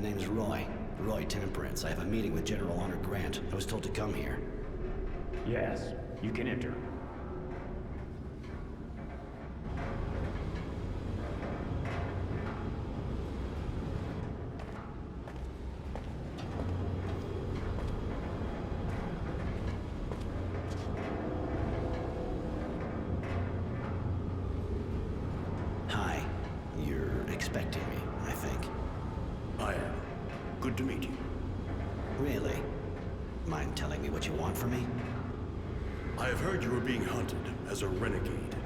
name's Roy. Roy Temperance. I have a meeting with General Honor Grant. I was told to come here. Yes, you can enter. Hi. You're expecting me, I think. I am. Good to meet you. Really? Mind telling me what you want from me? I have heard you are being hunted as a renegade.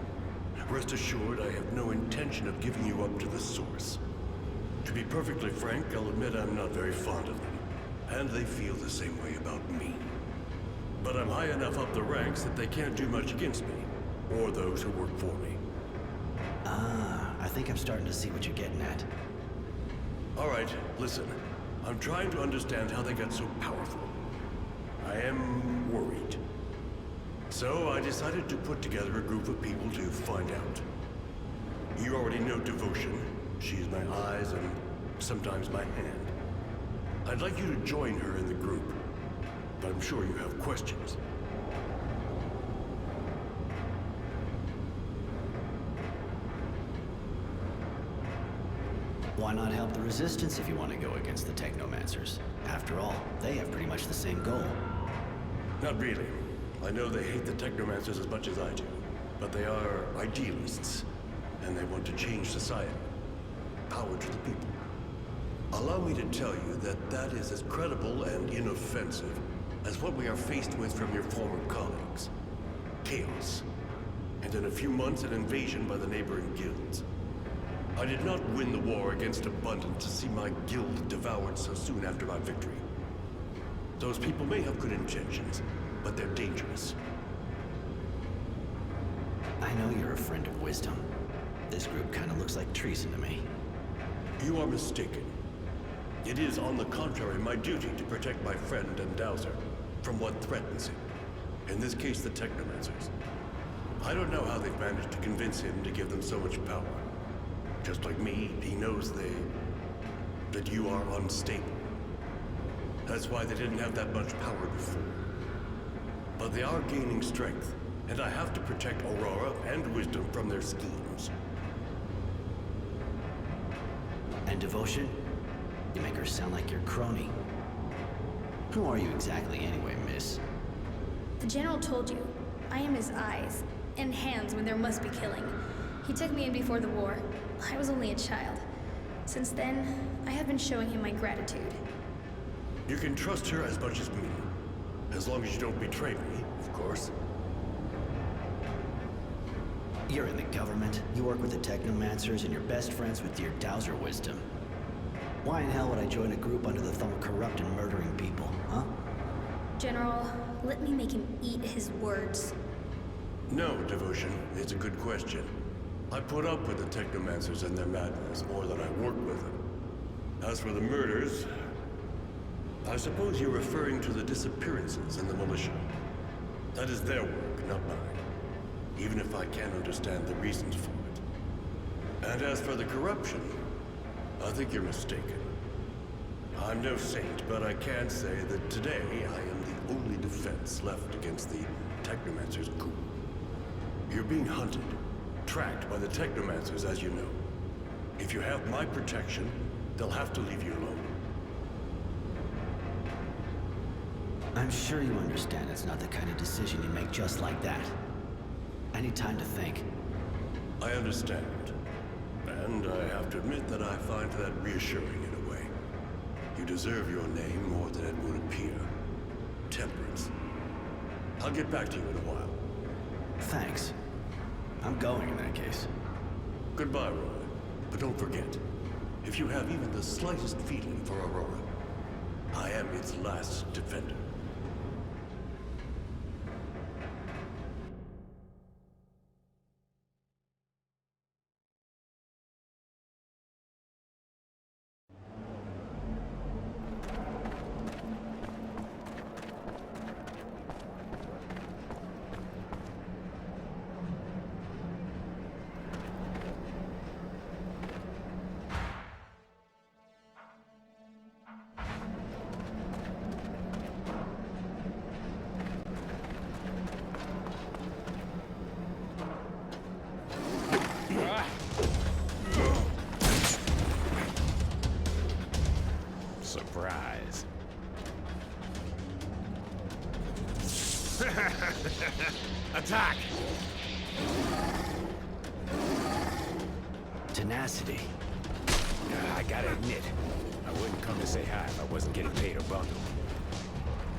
Rest assured, I have no intention of giving you up to the Source. To be perfectly frank, I'll admit I'm not very fond of them, and they feel the same way about me. But I'm high enough up the ranks that they can't do much against me, or those who work for me. Ah, I think I'm starting to see what you're getting at. All right, listen. I'm trying to understand how they got so powerful. I am worried. So I decided to put together a group of people to find out. You already know Devotion. She's my eyes and sometimes my hand. I'd like you to join her in the group, but I'm sure you have questions. Why not help the Resistance if you want to go against the Technomancers? After all, they have pretty much the same goal. Not really. I know they hate the Technomancers as much as I do, but they are idealists, and they want to change society. Power to the people. Allow me to tell you that that is as credible and inoffensive as what we are faced with from your former colleagues. Chaos. And in a few months, an invasion by the neighboring guilds. I did not win the war against Abundant to see my guild devoured so soon after my victory. Those people may have good intentions, but they're dangerous. I know you're a friend of wisdom. This group kind of looks like treason to me. You are mistaken. It is, on the contrary, my duty to protect my friend and Dowser from what threatens him. In this case, the Technomancers. I don't know how they've managed to convince him to give them so much power. Just like me, he knows that you are unstable. That's why they didn't have that much power before. But they are gaining strength, and I have to protect Aurora and Wisdom from their schemes. And Devotion? You make her sound like your crony. Who are you exactly anyway, miss? The General told you, I am his eyes and hands when there must be killing. He took me in before the war. I was only a child. Since then, I have been showing him my gratitude. You can trust her as much as me. As long as you don't betray me, of course. You're in the government, you work with the Technomancers, and you're best friends with dear Dowser Wisdom. Why in hell would I join a group under the thumb of corrupt and murdering people, huh? General, let me make him eat his words. No, Devotion. It's a good question. I put up with the Technomancers and their madness more than I work with them. As for the murders, I suppose you're referring to the disappearances in the militia. That is their work, not mine. Even if I can't understand the reasons for it. And as for the corruption, I think you're mistaken. I'm no saint, but I can say that today I am the only defense left against the Technomancers' coup. You're being hunted, tracked by the Technomancers, as you know. If you have my protection, they'll have to leave you alone. I'm sure you understand it's not the kind of decision you make just like that. I need time to think. I understand. And I have to admit that I find that reassuring in a way. You deserve your name more than it would appear. Temperance. I'll get back to you in a while. Thanks. I'm going in that case. Goodbye, Roy. But don't forget, if you have even the slightest feeling for Aurora, I am its last defender. Surprise. Attack! Tenacity. I gotta admit, I wouldn't come to say hi if I wasn't getting paid a bundle.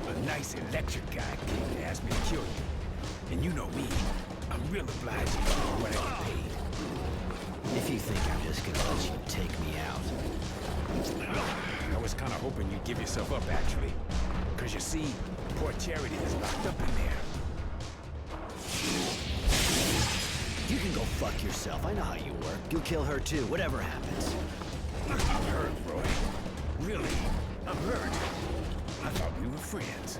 A nice electric guy came to ask me to kill you. And you know me, I'm real obliging for what I get paid. If you think I'm just gonna let you take me out. I was kinda hoping you'd give yourself up, actually. Cause you see, poor Charity is locked up in there. You can go fuck yourself. I know how you work. You'll kill her too, whatever happens. I'm hurt, Roy. Really, I'm hurt. I thought we were friends.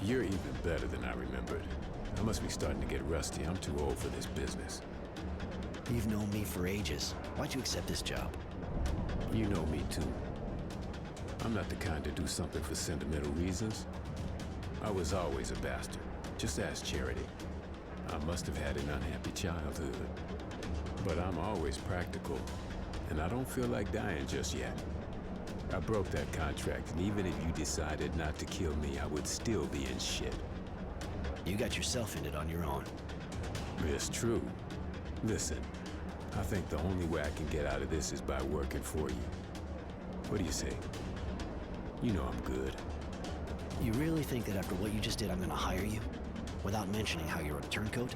You're even better than I remembered. I must be starting to get rusty. I'm too old for this business. You've known me for ages. Why'd you accept this job? You know me too. I'm not the kind to do something for sentimental reasons. I was always a bastard. Just ask Charity. I must have had an unhappy childhood. But I'm always practical, and I don't feel like dying just yet. I broke that contract, and even if you decided not to kill me, I would still be in shit. You got yourself in it on your own. It's true. Listen, I think the only way I can get out of this is by working for you. What do you say? You know I'm good. You really think that after what you just did, I'm gonna hire you? Without mentioning how you're a turncoat?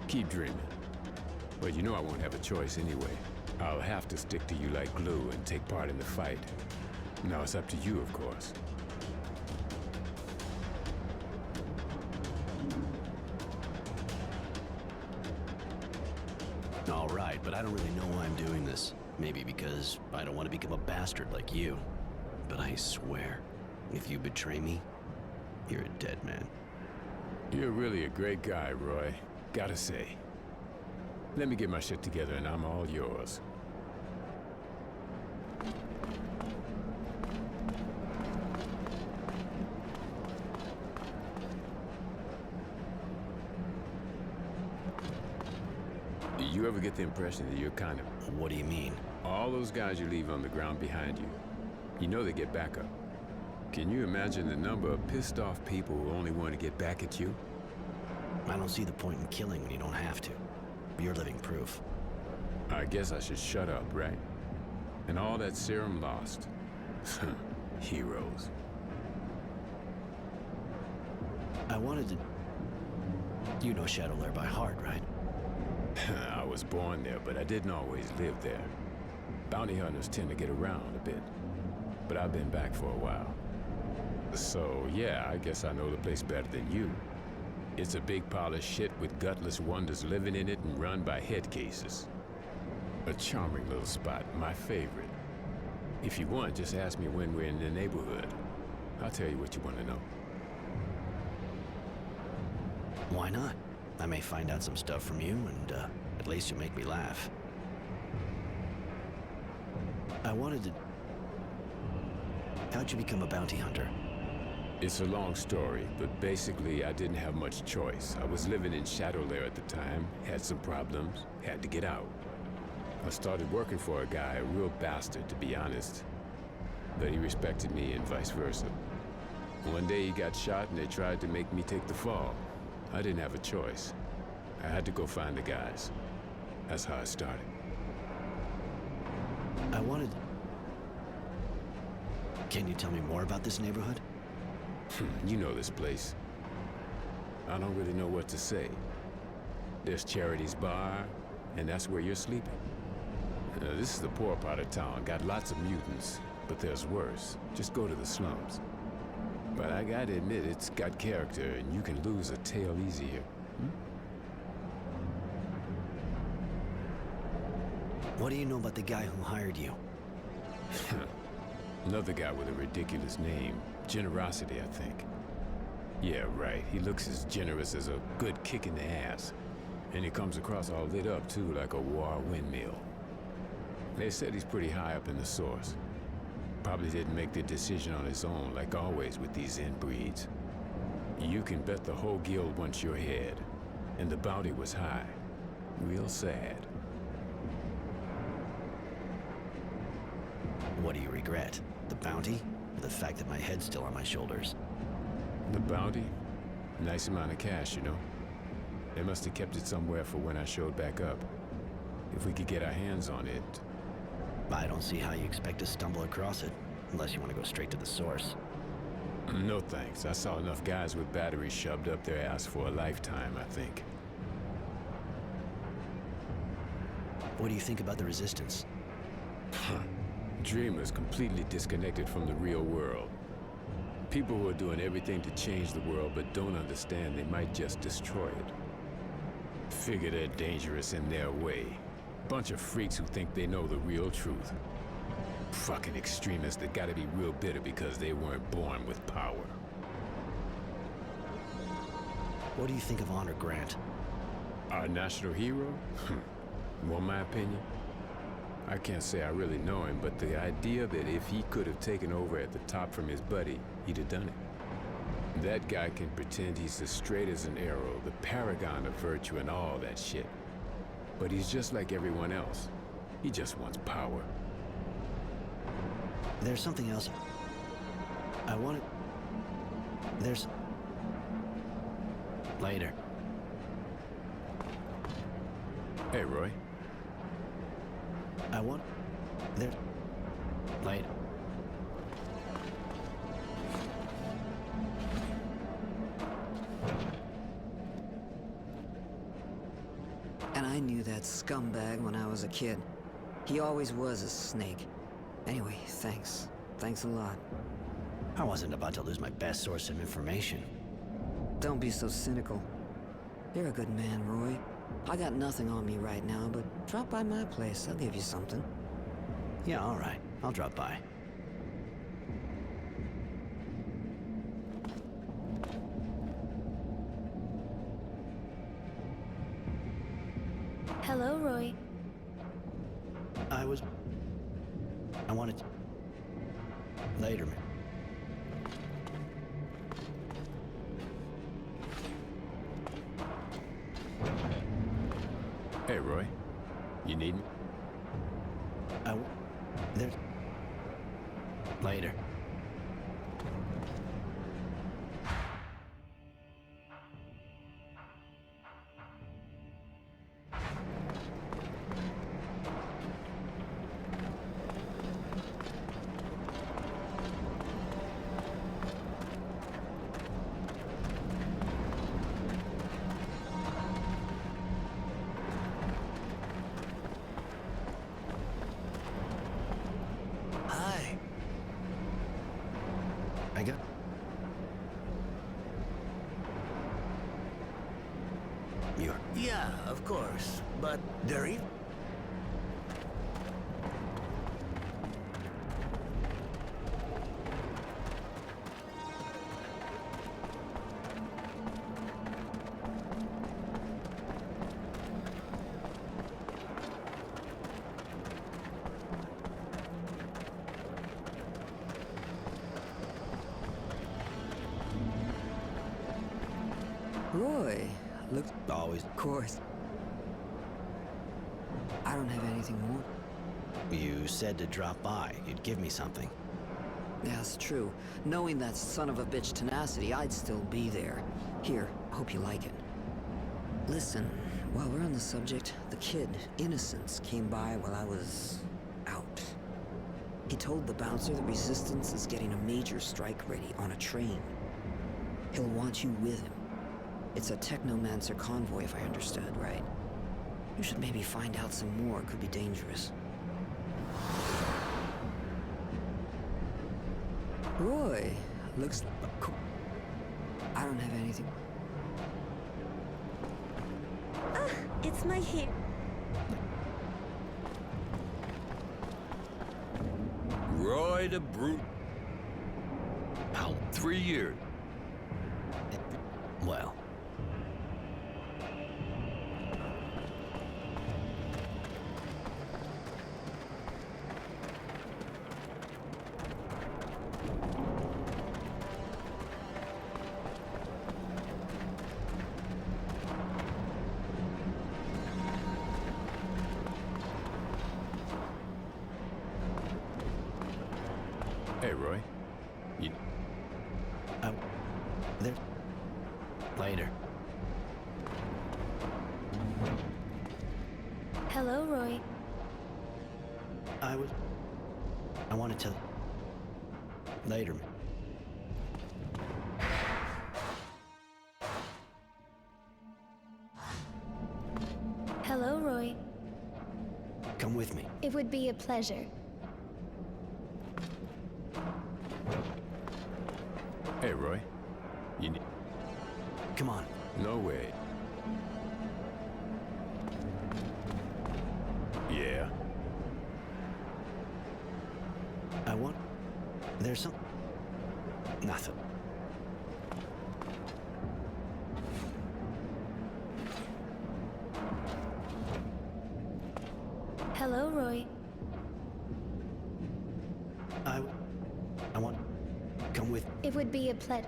Keep dreaming. But you know I won't have a choice anyway. I'll have to stick to you like glue and take part in the fight. Now it's up to you, of course. All right, but I don't really know why I'm doing this. Maybe because I don't want to become a bastard like you. But I swear, if you betray me, you're a dead man. You're really a great guy, Roy. Gotta say. Let me get my shit together and I'm all yours. Do you ever get the impression that you're kind of... What do you mean? All those guys you leave on the ground behind you, you know they get back up. Can you imagine the number of pissed off people who only want to get back at you? I don't see the point in killing when you don't have to. You're living proof. I guess I should shut up, right? And all that serum lost. Heroes. I wanted to... You know Shadowlair by heart, right? I was born there, but I didn't always live there. Bounty hunters tend to get around a bit. But I've been back for a while. So, yeah, I guess I know the place better than you. It's a big pile of shit with gutless wonders living in it and run by head cases. A charming little spot, my favorite. If you want, just ask me when we're in the neighborhood. I'll tell you what you want to know. Why not? I may find out some stuff from you, and At least you make me laugh. I wanted to... How'd you become a bounty hunter? It's a long story, but basically I didn't have much choice. I was living in Shadowlair at the time, had some problems, had to get out. I started working for a guy, a real bastard to be honest. But he respected me and vice versa. One day he got shot and they tried to make me take the fall. I didn't have a choice. I had to go find the guys. That's how I started. I wanted... Can you tell me more about this neighborhood? You know this place. I don't really know what to say. There's Charity's bar, and that's where you're sleeping. This is the poor part of town. Got lots of mutants, but there's worse. Just go to the slums. But I gotta admit, it's got character, and you can lose a tail easy here. What do you know about the guy who hired you? Another guy with a ridiculous name. Generosity, I think. Yeah, right. He looks as generous as a good kick in the ass. And he comes across all lit up, too, like a war windmill. They said he's pretty high up in the source. Probably didn't make the decision on his own, like always with these inbreeds. You can bet the whole guild wants your head. And the bounty was high. Real sad. What do you regret? The bounty? Or the fact that my head's still on my shoulders? The bounty? Nice amount of cash, you know. They must have kept it somewhere for when I showed back up. If we could get our hands on it. I don't see how you expect to stumble across it, unless you want to go straight to the source. No thanks. I saw enough guys with batteries shoved up their ass for a lifetime, I think. What do you think about the Resistance? Dreamers completely disconnected from the real world. People who are doing everything to change the world but don't understand they might just destroy it. Figure they're dangerous in their way. Bunch of freaks who think they know the real truth. Fucking extremists that gotta be real bitter because they weren't born with power. What do you think of Honor Grant? Our national hero? Want my opinion? I can't say I really know him, but the idea that if he could have taken over at the top from his buddy, he'd have done it. That guy can pretend he's as straight as an arrow, the paragon of virtue and all that shit. But he's just like everyone else. He just wants power. There's something else. I want it. There's... Later. Hey, Roy. I want... There's... Later. And I knew that scumbag when I was a kid. He always was a snake. Anyway, thanks. Thanks a lot. I wasn't about to lose my best source of information. Don't be so cynical. You're a good man, Roy. I got nothing on me right now, but drop by my place. I'll give you something. Yeah, all right. I'll drop by. Hello, Roy. I wanted... Later, man. Hey, Roy. You need me? There's... Later. Hi. I got... You're... Yeah, of course. But they're even... looks... Always. Of course. I don't have anything more. You said to drop by. You'd give me something. Yeah, that's true. Knowing that son of a bitch tenacity, I'd still be there. Here, hope you like it. Listen, while we're on the subject, the kid, Innocence, came by while I was... out. He told the bouncer the Resistance is getting a major strike ready on a train. He'll want you with him. It's a Technomancer convoy, if I understood right. You should maybe find out some more. It could be dangerous. Roy, looks cool. I don't have anything. Ah, it's my hair. Roy the Brute. How? 3 years. Well. Hey, Roy. You... There. Later. Hello, Roy. I wanted to... Later. Hello, Roy. Come with me. It would be a pleasure. Hey, Roy. You... Come on. No way. Yeah? There's some... Nothing. Hello, Roy. I want... Come with... It would be a pleasure.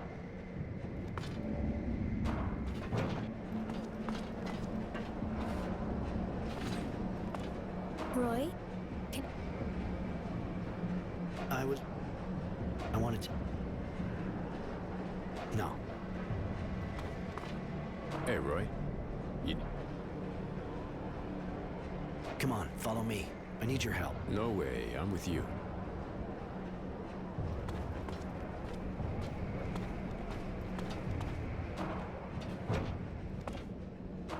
Roy? Can... I wanted to... No. Hey, Roy. You... Come on, follow me. I need your help. No way. I'm with you.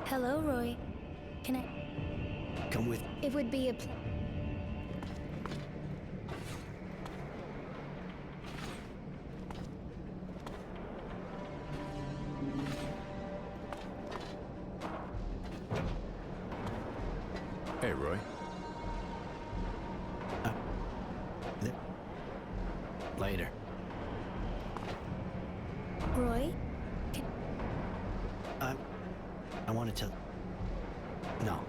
Hello, Roy. Can I... Come with... It would be a Hey, Roy. There. Later. Roy? Can... I wanted to... No.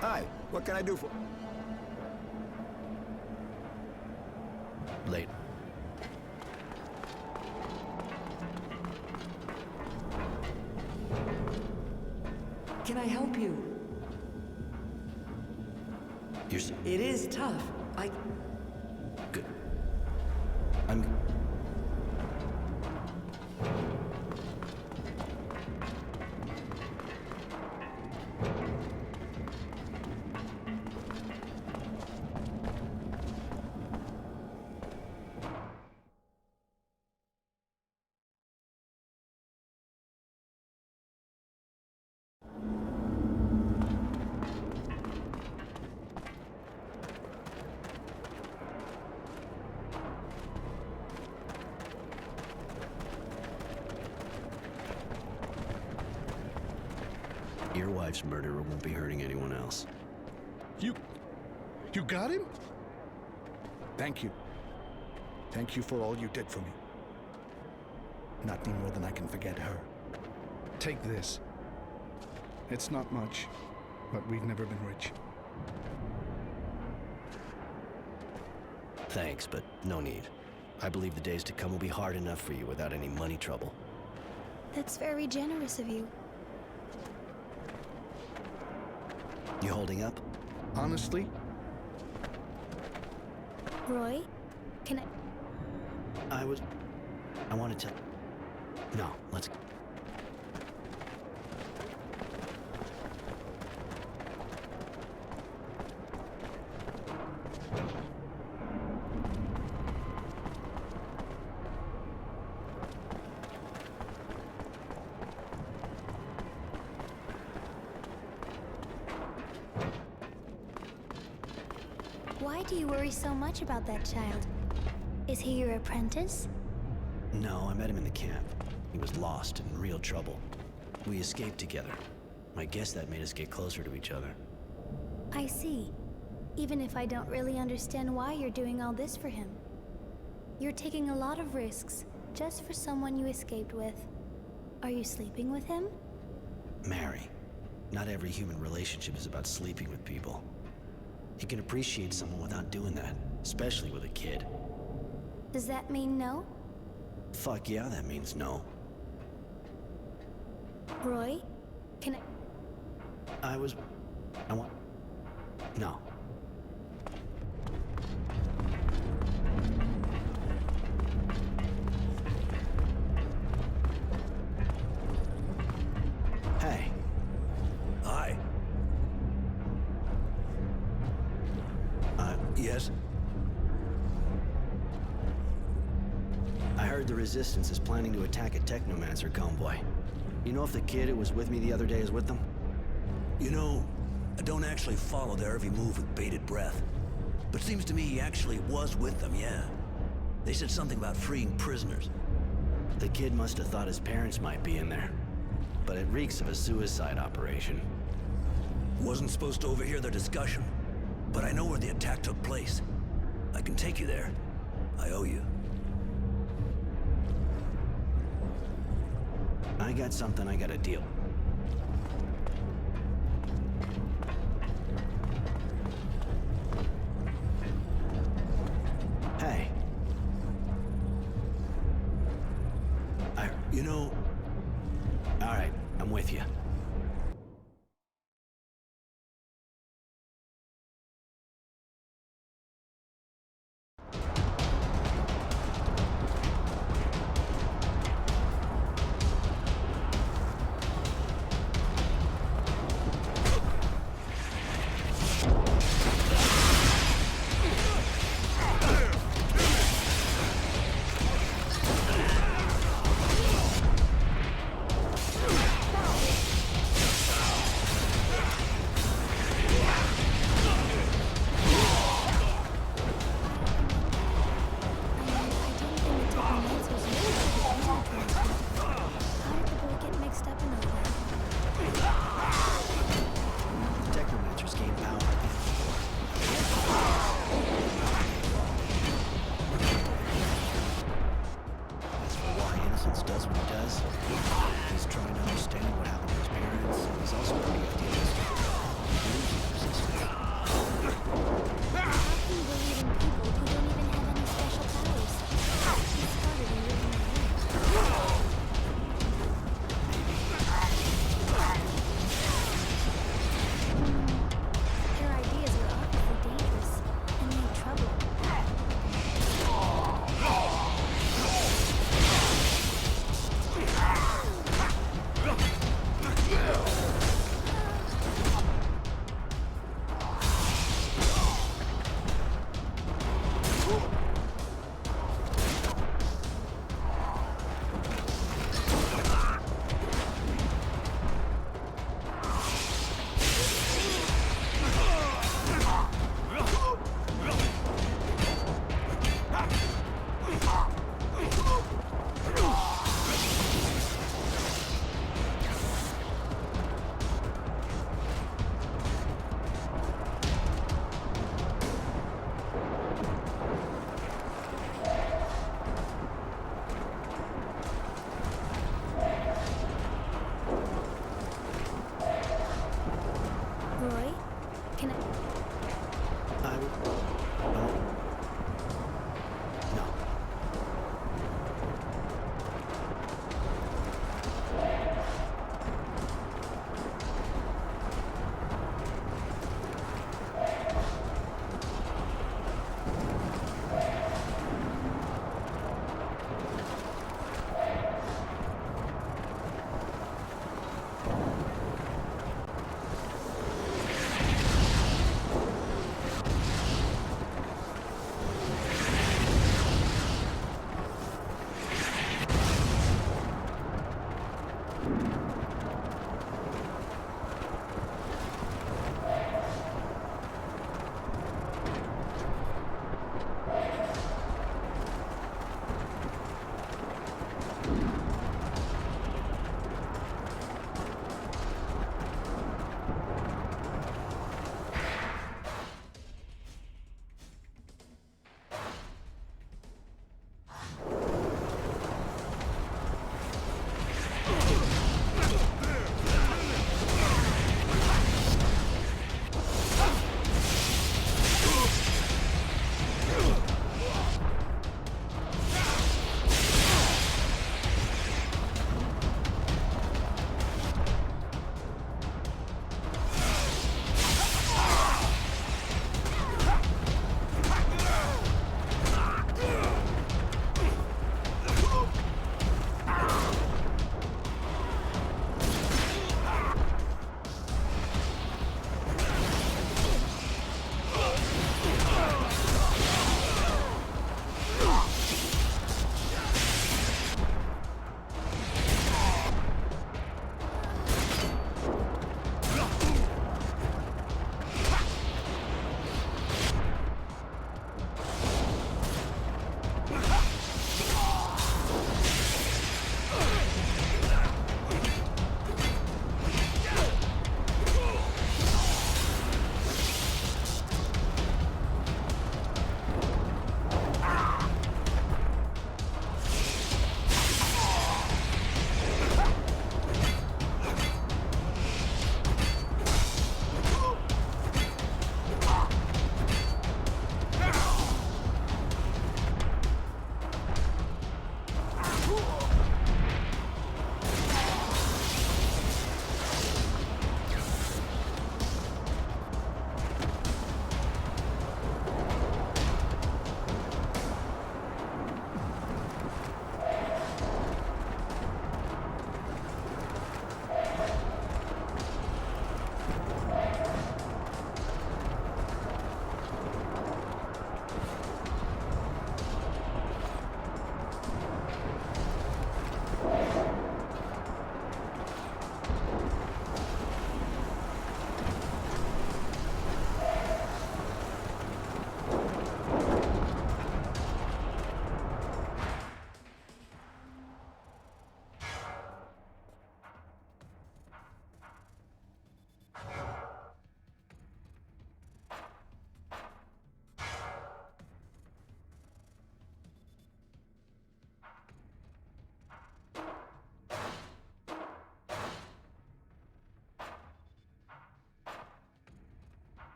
Hi, what can I do for... Late. Can I help you? You're... It is tough. Good. I'm... wife's murderer won't be hurting anyone else. You got him? Thank you. Thank you for all you did for me. Nothing more than I can forget her. Take this. It's not much, but we've never been rich. Thanks, but no need. I believe the days to come will be hard enough for you without any money trouble. That's very generous of you. You holding up? Honestly, Roy, can I... I wanted to... No, let's... Why do you worry so much about that child? Is he your apprentice? No, I met him in the camp. He was lost and in real trouble. We escaped together. I guess that made us get closer to each other. I see. Even if I don't really understand why you're doing all this for him. You're taking a lot of risks just for someone you escaped with. Are you sleeping with him? Mary, not every human relationship is about sleeping with people. You can appreciate someone without doing that, especially with a kid. Does that mean no? Fuck yeah, that means no. Roy, can I... I want... No. Hey. Hi. Yes? I heard the Resistance is planning to attack a Technomancer convoy. You know if the kid who was with me the other day is with them? You know, I don't actually follow their every move with bated breath. But seems to me he actually was with them, yeah. They said something about freeing prisoners. The kid must have thought his parents might be in there. But it reeks of a suicide operation. Wasn't supposed to overhear their discussion. But I know where the attack took place. I can take you there. I owe you. I got something I gotta deal. Hey. You know... Alright, I'm with you.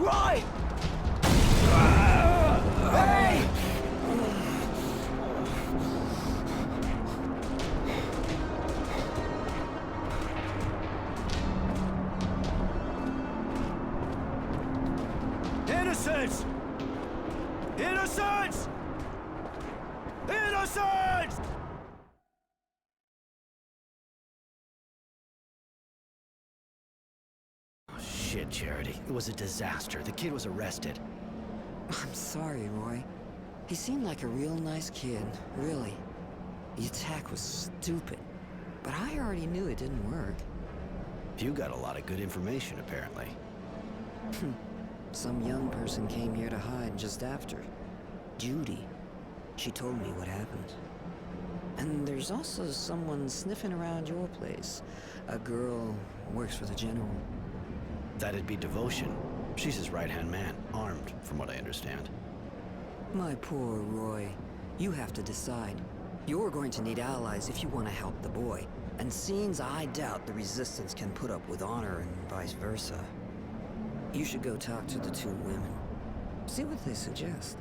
Roy! Hey! Innocents! Innocents! Innocents! Oh, shit, Charity. It was a disaster. The kid was arrested. I'm sorry, Roy. He seemed like a real nice kid, really. The attack was stupid, but I already knew it didn't work. You got a lot of good information, apparently. Some young person came here to hide just after. Judy. She told me what happened. And there's also someone sniffing around your place. A girl who works for the General. That'd be Devotion. She's his right-hand man, armed, from what I understand. My poor Roy. You have to decide. You're going to need allies if you want to help the boy. And scenes I doubt the Resistance can put up with honor and vice versa. You should go talk to the two women. See what they suggest.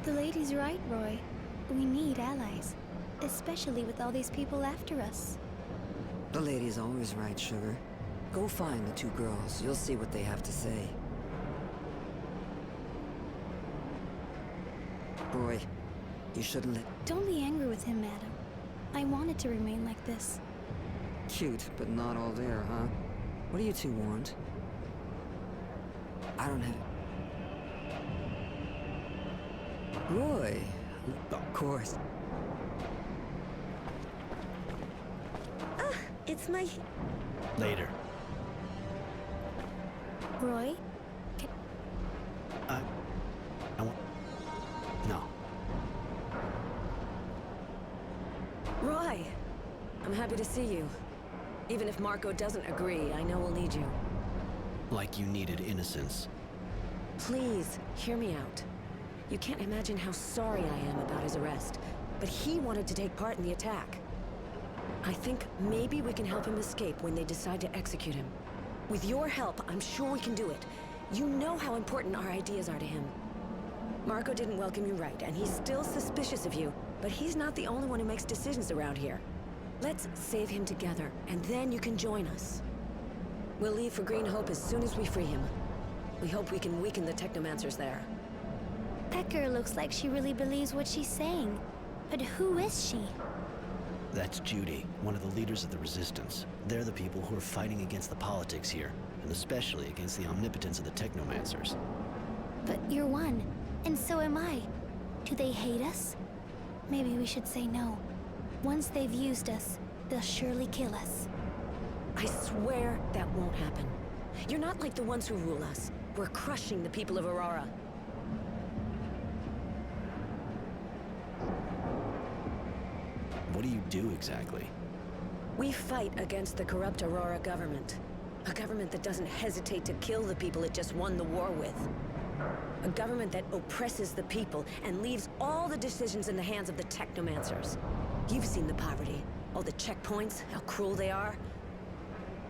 The lady's right, Roy. We need allies. Especially with all these people after us. The lady's always right, Sugar. Go find the two girls. You'll see what they have to say. Roy, you shouldn't let... Don't be angry with him, madam. I wanted to remain like this. Cute, but not all there, huh? What do you two want? I don't have... Roy, of course. Ah, it's my... Later. Roy? I want... No. Roy! I'm happy to see you. Even if Marco doesn't agree, I know we'll need you. Like you needed innocence. Please, hear me out. You can't imagine how sorry I am about his arrest, but he wanted to take part in the attack. I think maybe we can help him escape when they decide to execute him. With your help, I'm sure we can do it. You know how important our ideas are to him. Marco didn't welcome you right, and he's still suspicious of you, but he's not the only one who makes decisions around here. Let's save him together, and then you can join us. We'll leave for Green Hope as soon as we free him. We hope we can weaken the Technomancers there. That girl looks like she really believes what she's saying. But who is she? That's Judy, one of the leaders of the Resistance. They're the people who are fighting against the politics here, and especially against the omnipotence of the Technomancers. But you're one, and so am I. Do they hate us? Maybe we should say no. Once they've used us, they'll surely kill us. I swear that won't happen. You're not like the ones who rule us. We're crushing the people of Aurora. What do you do exactly? We fight against the corrupt Aurora government. A government that doesn't hesitate to kill the people it just won the war with. A government that oppresses the people and leaves all the decisions in the hands of the Technomancers. You've seen the poverty, all the checkpoints, how cruel they are.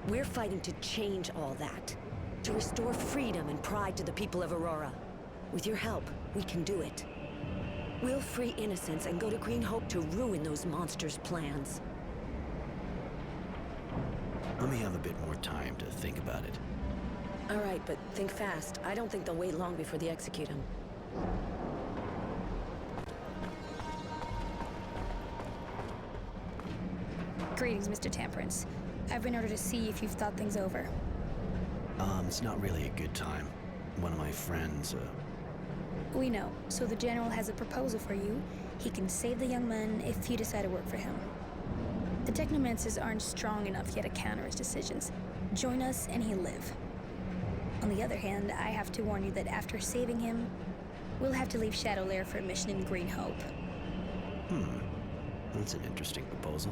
We're fighting to change all that. To restore freedom and pride to the people of Aurora. With your help, we can do it. We'll free innocents and go to Green Hope to ruin those monsters' plans. Let me have a bit more time to think about it. All right, but think fast. I don't think they'll wait long before they execute him. Greetings, Mr. Temperance. I've been ordered to see if you've thought things over. It's not really a good time. One of my friends, We know, so the General has a proposal for you. He can save the young man if you decide to work for him. The Technomancers aren't strong enough yet to counter his decisions. Join us and he'll live. On the other hand, I have to warn you that after saving him, we'll have to leave Shadowlair for a mission in Green Hope. That's an interesting proposal.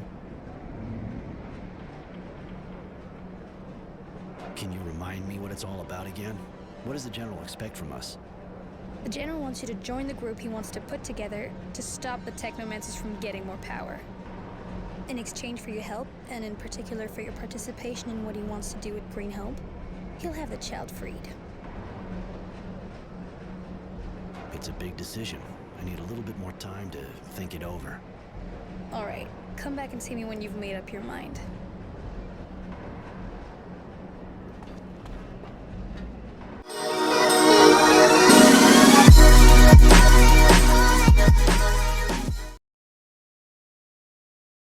Can you remind me what it's all about again? What does the General expect from us? The General wants you to join the group he wants to put together to stop the Technomancers from getting more power. In exchange for your help, and in particular for your participation in what he wants to do at Green Hope, he'll have the child freed. It's a big decision. I need a little bit more time to think it over. All right, come back and see me when you've made up your mind.